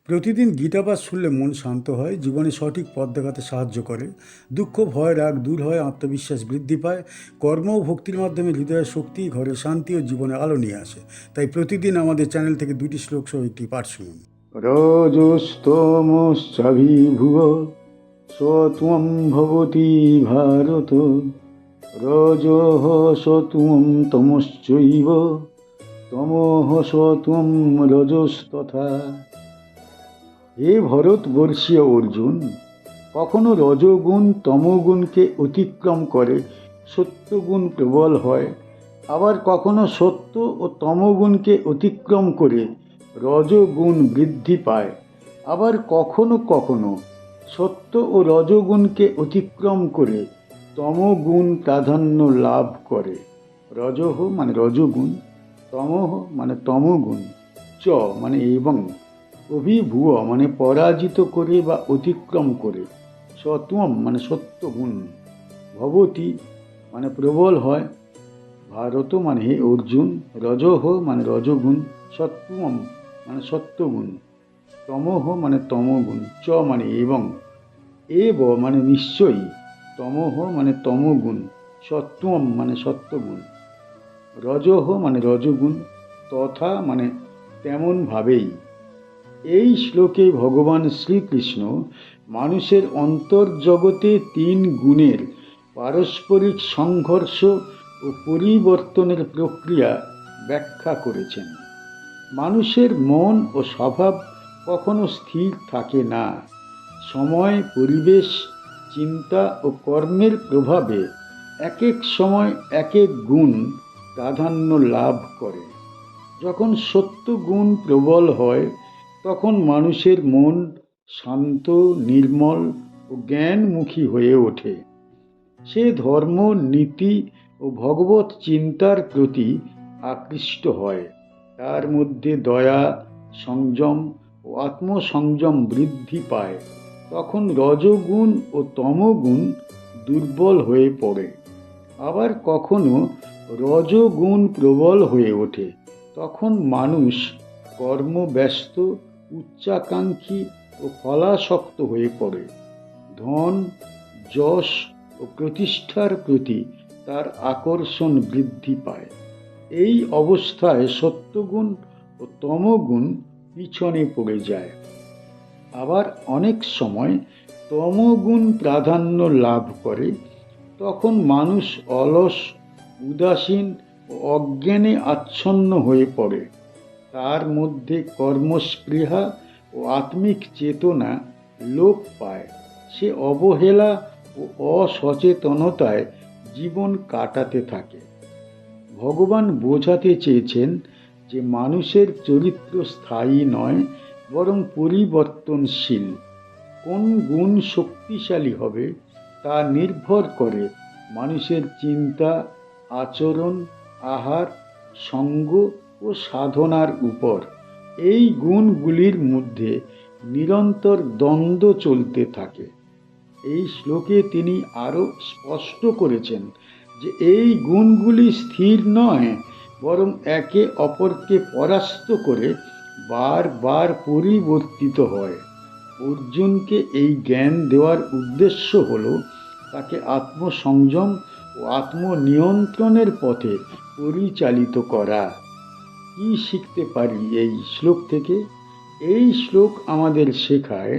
প্রতিদিন গীতাপাঠ শুনলে মন শান্ত হয়, জীবনে সঠিক পথ দেখাতে সাহায্য করে। দুঃখ, ভয়, রাগ দূর হয়, আত্মবিশ্বাস বৃদ্ধি পায়। কর্ম ও ভক্তির মাধ্যমে হৃদয়ের শক্তি, ঘরে শান্তি ও জীবনে আলো নিয়ে আসে। তাই প্রতিদিন আমাদের চ্যানেল থেকে 2টি শ্লোক সহ একটি পাঠ শুনুন। রজস্তমশ্চাভিভুব সত্ত্বং ভবতি ভারত, রজঃ সত্ত্বং তমশ্চৈব তমঃ সত্ত্বং রজস্তথা। হে ভরতবর্ষীয় অর্জুন, কখনো রজগুণ তমগুণকে অতিক্রম করে সত্যগুণ প্রবল হয়, আবার কখনো সত্য ও তমগুণকে অতিক্রম করে রজগুণ বৃদ্ধি পায়, আবার কখনো কখনো সত্য ও রজগুণকে অতিক্রম করে তমগুণ প্রাধান্য লাভ করে। রজহ মানে রজগুণ, তমহ মানে তমগুণ, চ মানে এবং, অভিভূয় মানে পরাজিত করে বা অতিক্রম করে, সত্ত্বম মানে সত্যগুণ, ভবতি মানে প্রবল হয়, ভারত মানে হে অর্জুন, রজহ মানে রজগুণ, সত্ত্বম মানে সত্যগুণ, তমহ মানে তমগুণ, চ মানে এবং, এব মানে নিশ্চয়ই, তমহ মানে তমগুণ, সত্ত্বম মানে সত্যগুণ, রজহ মানে রজগুণ, তথা মানে তেমনভাবেই। এই শ্লোকে ভগবান শ্রীকৃষ্ণ মানুষের অন্তর্জগতে 3 গুণের পারস্পরিক সংঘর্ষ ও পরিবর্তনের প্রক্রিয়া ব্যাখ্যা করেছেন। মানুষের মন ও স্বভাব কখনো স্থির থাকে না। সময়, পরিবেশ, চিন্তা ও কর্মের প্রভাবে এক এক সময় এক এক গুণ প্রাধান্য লাভ করে। যখন সত্য গুণ প্রবল হয়, তখন মানুষের মন শান্ত, নির্মল ও জ্ঞানমুখী হয়ে ওঠে। সে ধর্ম, নীতি ও ভগবত চিন্তার প্রতি আকৃষ্ট হয়। তার মধ্যে দয়া, সংযম ও আত্মসংযম বৃদ্ধি পায়। তখন রজগুণ ও তমগুণ দুর্বল হয়ে পড়ে। আবার কখনো রজগুণ প্রবল হয়ে ওঠে। তখন মানুষ কর্মব্যস্ত, উচ্চাকাঙ্ক্ষী ও ফলাসক্ত হয়ে পড়ে। ধন, যশ ও প্রতিষ্ঠার প্রতি তার আকর্ষণ বৃদ্ধি পায়। এই অবস্থায় সত্যগুণ ও তমগুণ পিছনে পড়ে যায়। আবার অনেক সময় তমগুণ প্রাধান্য লাভ করে। তখন মানুষ অলস, উদাসীন ও অজ্ঞানে আচ্ছন্ন হয়ে পড়ে। তার মধ্যে কর্মস্পৃহা ও আত্মিক চেতনা লোপ পায়। সে অবহেলা ও অসচেতনতায় জীবন কাটাতে থাকে। ভগবান বোঝাতে চেয়েছেন যে মানুষের চরিত্র স্থায়ী নয়, বরং পরিবর্তনশীল। কোন গুণ শক্তিশালী হবে তা নির্ভর করে মানুষের চিন্তা, আচরণ, আহার, সঙ্গ ও সাধনার উপর। এই গুণগুলির মধ্যে নিরন্তর দ্বন্দ্ব চলতে থাকে। এই শ্লোকে তিনি আরও স্পষ্ট করেছেন যে এই গুণগুলি স্থির নয়, বরং একে অপরকে পরাস্ত করে বারবার পরিবর্তিত হয়। অর্জুনকে এই জ্ঞান দেওয়ার উদ্দেশ্য হল তাকে আত্মসংযম ও আত্মনিয়ন্ত্রণের পথে পরিচালিত করা। কি শিখতে পারি এই শ্লোক থেকে? এই শ্লোক আমাদের শেখায়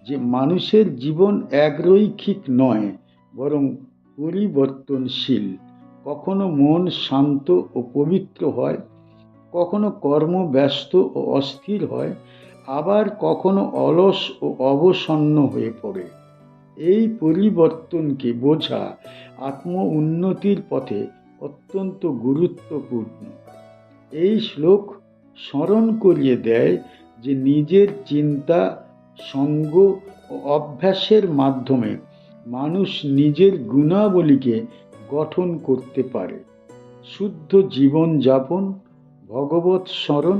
যে মানুষের জীবন একরৈখিক নয়, বরং পরিবর্তনশীল। কখনো মন শান্ত ও পবিত্র হয়, কখনো কর্মব্যস্ত ও অস্থির হয়, আবার কখনো অলস ও অবসন্ন হয়ে পড়ে। এই পরিবর্তনকে বোঝা আত্ম উন্নতির পথে অত্যন্ত গুরুত্বপূর্ণ। এই শ্লোক স্মরণ করিয়ে দেয় যে নিজের চিন্তা, সঙ্গ ও অভ্যাসের মাধ্যমে মানুষ নিজের গুণাবলীকে গঠন করতে পারে। শুদ্ধ জীবনযাপন, ভগবৎ স্মরণ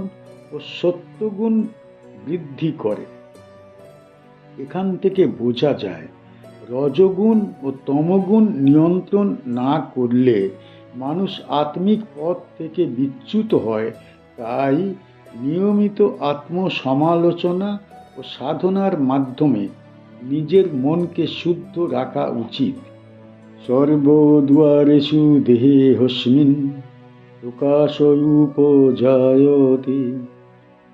ও সত্যগুণ বৃদ্ধি করে। এখান থেকে বোঝা যায় রজগুণ ও তমগুণ নিয়ন্ত্রণ না করলে মানুষ আত্মিক পথ থেকে বিচ্যুত হয়। তাই নিয়মিত আত্মসমালোচনা ও সাধনার মাধ্যমে নিজের মনকে শুদ্ধ রাখা উচিত। সর্বদুয়ারেষু দেহেহস্মিন প্রকাশরূপজায়তে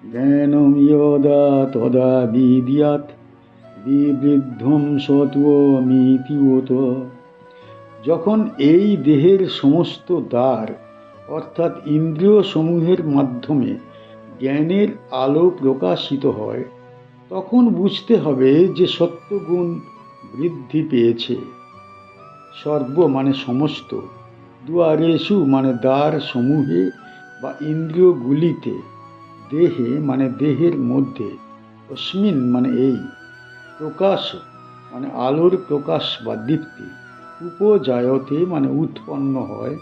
জ্ঞানম যদা তদা বিদ্যাৎ বিবৃদ্ধম সত্ত্বমিতিয়ত। যখন এই দেহের সমস্ত দ্বার অর্থাৎ ইন্দ্রিয় সমূহের মাধ্যমে জ্ঞানের আলো প্রকাশিত হয়, তখন বুঝতে হবে যে সত্ত্বগুণ বৃদ্ধি পেয়েছে। সর্ব মানে সমস্ত, দুয়ারেষু মানে দ্বার সমূহে বা ইন্দ্রিয়গুলিতে, দেহে মানে দেহের মধ্যে, অস্মিন মানে এই, প্রকাশ মানে আলোর প্রকাশ বা দীপ্তি, উপজায়তে মানে উৎপন্ন হয়,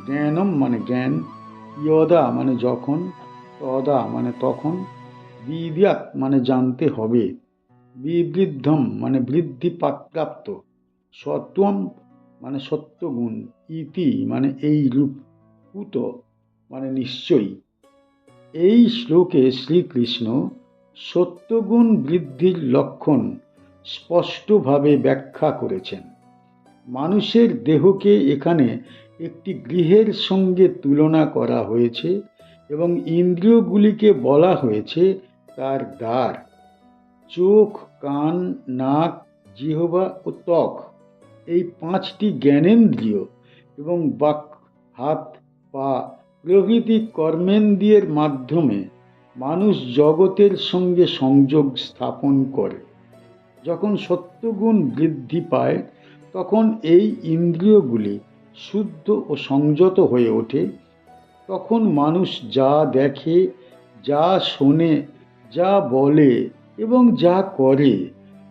জ্ঞানম মানে জ্ঞান, ইয়দা মানে যখন, তদা মানে তখন, বিদ্যাৎ মানে জানতে হবে, বিবৃদ্ধম মানে বৃদ্ধি প্রাপ্ত, সত্ত্বম মানে সত্যগুণ, ইতি মানে এই রূপ, কুত মানে নিশ্চয়ই। এই শ্লোকে শ্রীকৃষ্ণ সত্যগুণ বৃদ্ধির লক্ষণ স্পষ্টভাবে ব্যাখ্যা করেছেন। মানুষের দেহকে এখানে একটি গৃহের সঙ্গে তুলনা করা হয়েছে এবং ইন্দ্রিয়গুলিকে বলা হয়েছে তার দ্বার। চোখ, কান, নাক, জিহ্বা ও ত্বক, এই পাঁচটি জ্ঞানেন্দ্রিয় এবং বাক, হাত, পা প্রভৃতি কর্মেন্দ্রিয়ের মাধ্যমে মানুষ জগতের সঙ্গে সংযোগ স্থাপন করে। যখন সত্যগুণ বৃদ্ধি পায় তখন এই ইন্দ্রিয়গুলি শুদ্ধ ও সংযত হয়ে ওঠে। তখন মানুষ যা দেখে, যা শোনে, যা বলে এবং যা করে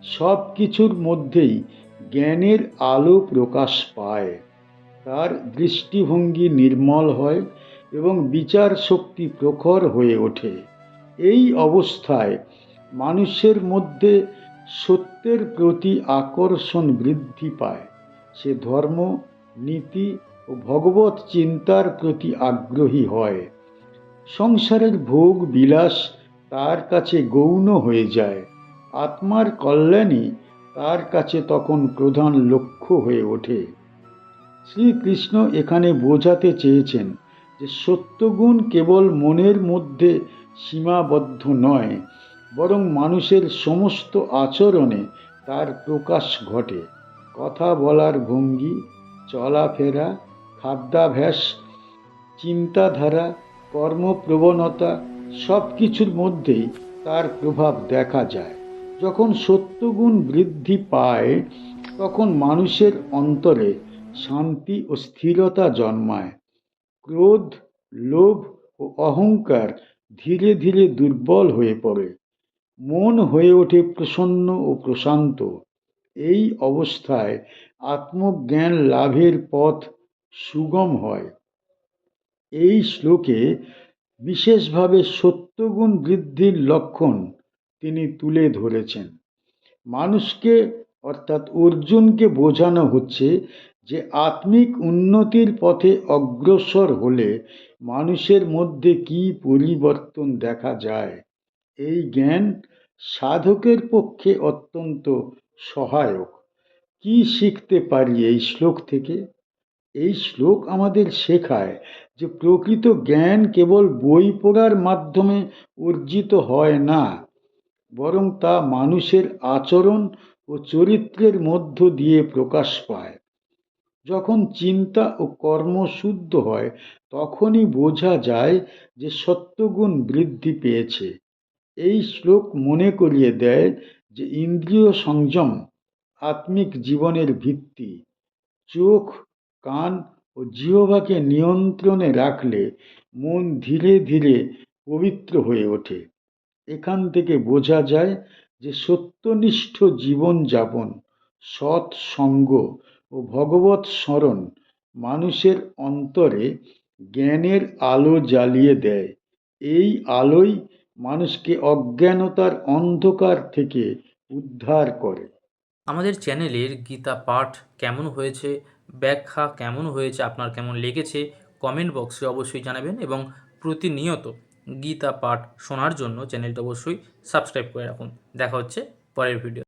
সব কিছুর মধ্যেই জ্ঞানের আলো প্রকাশ পায়। তার দৃষ্টিভঙ্গি নির্মল হয় এবং বিচার শক্তি প্রখর হয়ে ওঠে। এই অবস্থায় মানুষের মধ্যে সত্যের প্রতি আকর্ষণ বৃদ্ধি পায়। সে ধর্ম, নীতি ও ভগবত চিন্তার প্রতি আগ্রহী হয়। সংসারের ভোগ বিলাস তার কাছে গৌণ হয়ে যায়। আত্মার কল্যাণই তার কাছে তখন প্রধান লক্ষ্য হয়ে ওঠে। শ্রীকৃষ্ণ এখানে বোঝাতে চেয়েছেন যে সত্যগুণ কেবল মনের মধ্যে সীমাবদ্ধ নয়, বরং মানুষের সমস্ত আচরণে তার প্রকাশ ঘটে। কথা বলার ভঙ্গি, চলাফেরা, খাদ্যাভ্যাস, চিন্তাধারা, কর্মপ্রবণতা সব কিছুর মধ্যেই তার প্রভাব দেখা যায়। যখন সত্যগুণ বৃদ্ধি পায় তখন মানুষের অন্তরে শান্তি ও স্থিরতা জন্মায়। ক্রোধ, লোভ ও অহংকার ধীরে ধীরে দুর্বল হয়ে পড়ে। মন হয়ে ওঠে প্রসন্ন ও প্রশান্ত। এই অবস্থায় আত্মজ্ঞান লাভের পথ সুগম হয়। এই শ্লোকে বিশেষভাবে সত্যগুণ বৃদ্ধির লক্ষণ তিনি তুলে ধরেছেন। মানুষকে অর্থাৎ অর্জুনকে বোঝানো হচ্ছে যে আত্মিক উন্নতির পথে অগ্রসর হলে মানুষের মধ্যে কী পরিবর্তন দেখা যায়। এই জ্ঞান সাধকের পক্ষে অত্যন্ত সহায়ক। কি শিখতে পারি এই শ্লোক থেকে? এই শ্লোক আমাদের শেখায় যে প্রকৃত জ্ঞান কেবল বই পড়ার মাধ্যমে অর্জিত হয় না, বরং তা মানুষের আচরণ ও চরিত্রের মধ্য দিয়ে প্রকাশ পায়। যখন চিন্তা ও কর্ম শুদ্ধ হয় তখনই বোঝা যায় যে সত্যগুণ বৃদ্ধি পেয়েছে। এই শ্লোক মনে করিয়ে দেয় যে ইন্দ্রিয় সংযম আত্মিক জীবনের ভিত্তি। চোখ, কান ও জিহ্বাকে নিয়ন্ত্রণে রাখলে মন ধীরে ধীরে পবিত্র হয়ে ওঠে। এখান থেকে বোঝা যায় যে সত্যনিষ্ঠ জীবনযাপন, সৎ সঙ্গ ও ভগবৎ স্মরণ মানুষের অন্তরে জ্ঞানের আলো জ্বালিয়ে দেয়। এই আলোই মানুষকে অজ্ঞানতার অন্ধকার থেকে উদ্ধার করে। আমাদের চ্যানেলের গীতা পাঠ কেমন হয়েছে, ব্যাখ্যা কেমন হয়েছে, আপনার কেমন লেগেছে কমেন্ট বক্সে অবশ্যই জানাবেন এবং প্রতিনিয়ত গীতা পাঠ শোনার জন্য চ্যানেলটা অবশ্যই সাবস্ক্রাইব করে রাখুন। দেখা হচ্ছে পরের ভিডিও।